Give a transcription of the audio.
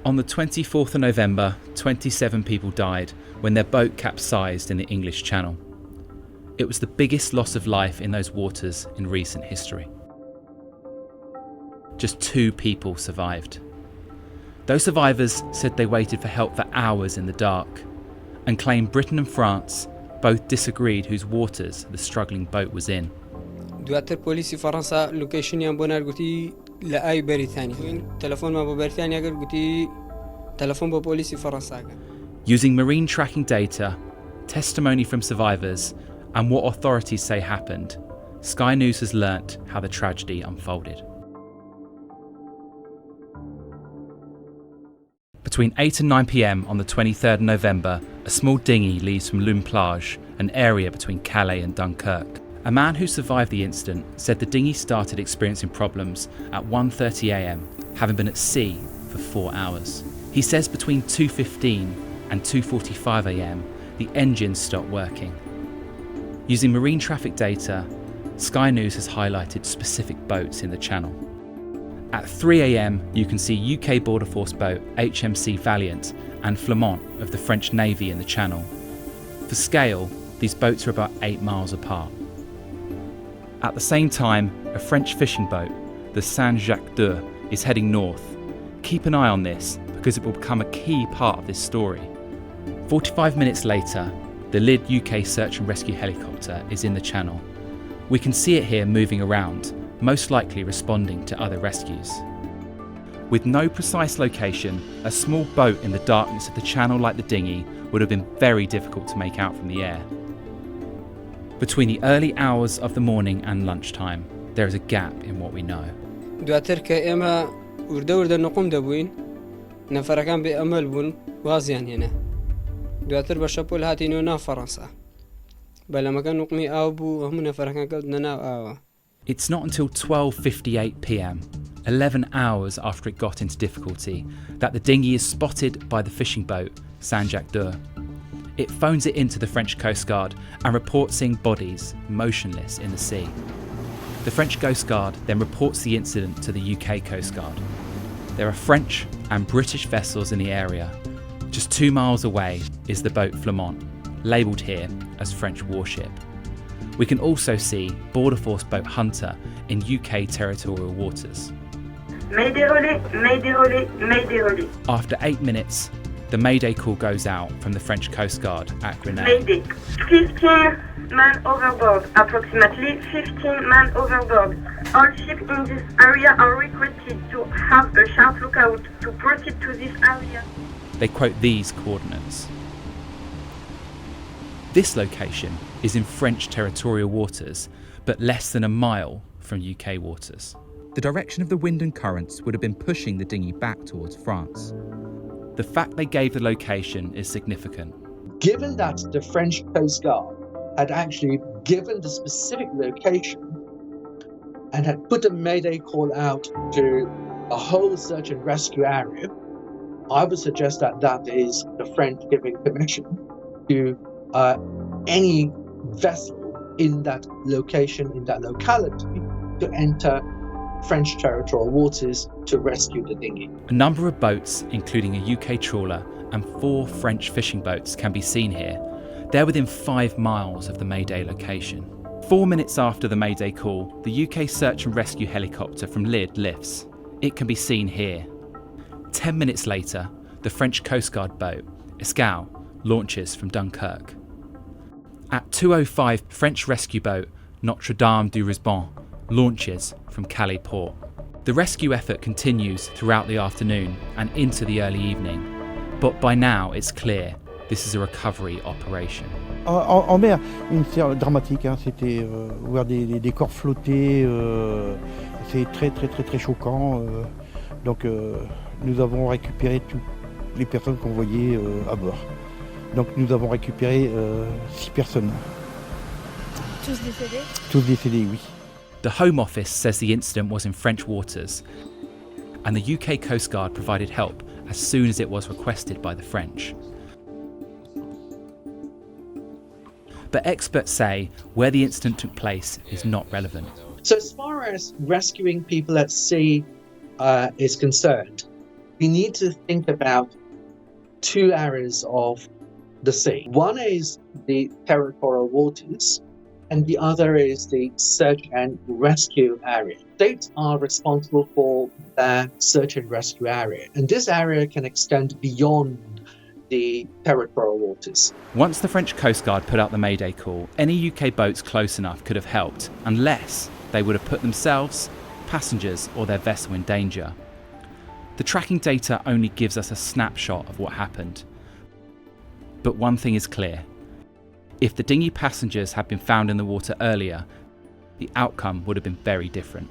On the 24th of November, 27 people died when their boat capsized in the English Channel. It was the biggest loss of life in those waters in recent history. Just 2 people survived. Those survivors said they waited for help for hours in the dark and claimed Britain and France both disagreed whose waters the struggling boat was in. دواتر پلیسی فرانسا لوکیشنیان بۆ نارگوتی لە ئای بەریتانیا تەلەفۆنمان بۆ بەریتانیا کرد گوتی تەلەفۆن بۆ پۆلیسی فەڕەنسا کرد. Using marine tracking data, testimony from survivors and what authorities say happened, Sky News has learnt how the tragedy unfolded. Between 8 and 9 p.m. on the 23rd of November, a small dinghy leaves from Lune Plage, an area between Calais and Dunkirk. A man who survived the incident said the dinghy started experiencing problems at 1:30 a.m, having been at sea for 4 hours. He says between 2:15 and 2:45 a.m, the engines stopped working. Using marine traffic data, Sky News has highlighted specific boats in the channel. At 3 a.m, you can see UK Border Force boat HMC Valiant and Flamand of the French Navy in the channel. For scale, these boats are about 8 miles apart. At the same time, a French fishing boat, the Saint-Jacques d'Eu, is heading north. Keep an eye on this because it will become a key part of this story. 45 minutes later, the Lid UK search and rescue helicopter is in the channel. We can see it here moving around, most likely responding to other rescues. With no precise location, a small boat in the darkness of the channel like the dinghy would have been very difficult to make out from the air. Between the early hours of the morning and lunchtime, there is a gap in what we know. دواتر کە ئێمە وردە نقم دەبووین نەفەرەکان بێ ئەمەل بوون وازیان هێنا دواتر بە شەپۆل هاتینەوە ناو فەڕەنسا بەلەمەکە نقمی ئاو بوو هەموو نەفەرەکان کەوتنە ناو ئاوە. It's not until 12:58 p.m, 11 hours after it got into difficulty, that the dinghy is spotted by the fishing boat Saint-Jacques d'Eu. It phones it into the French Coast Guard and reports seeing bodies motionless in the sea. The French Coast Guard then reports the incident to the UK Coast Guard. There are French and British vessels in the area. Just 2 miles away is the boat Flamand, labelled here as French warship. We can also see Border Force boat Hunter in UK territorial waters. Mayday relay, Mayday relay, Mayday relay. After 8 minutes, the Mayday call goes out from the French Coast Guard at Grenade. Mayday. 15 men overboard, approximately 15 men overboard. All ships in this area are requested to have a sharp lookout to proceed to this area. They quote these coordinates. This location is in French territorial waters, but less than a mile from UK waters. The direction of the wind and currents would have been pushing the dinghy back towards France. The fact they gave the location is significant. Given that the French Coast Guard had actually given the specific location and had put a mayday call out to a whole search and rescue area, I would suggest that that is the French giving permission to any vessel in that location, in that locality, to enter French territorial waters to rescue the dinghy. A number of boats, including a UK trawler and 4 French fishing boats, can be seen here. They're within 5 miles of the Mayday location. 4 minutes after the Mayday call, the UK search and rescue helicopter from Lid lifts. It can be seen here. 10 minutes later, the French Coast Guard boat, Escale, launches from Dunkirk. At 2:05, French rescue boat Notre Dame du Risbon launches from Calais port. The rescue effort continues throughout the afternoon and into the early evening, but by now it's clear this is a recovery operation. En mer, une scène dramatique, hein, c'était voir des corps flotter, c'est très choquant. Donc nous avons récupéré toutes les personnes qu'on voyait à bord. Donc nous avons récupéré 6 personnes. Tous décédés? Tous décédés, oui. The Home Office says the incident was in French waters, and the UK Coast Guard provided help as soon as it was requested by the French. But experts say where the incident took place is not relevant. So as far as rescuing people at sea is concerned, we need to think about two areas of the sea. One is the territorial waters, and the other is the search and rescue area. States are responsible for their search and rescue area, and this area can extend beyond the territorial waters. Once the French Coast Guard put out the Mayday call, any UK boats close enough could have helped, unless they would have put themselves, passengers, or their vessel in danger. The tracking data only gives us a snapshot of what happened. But one thing is clear. If the dinghy passengers had been found in the water earlier, the outcome would have been very different.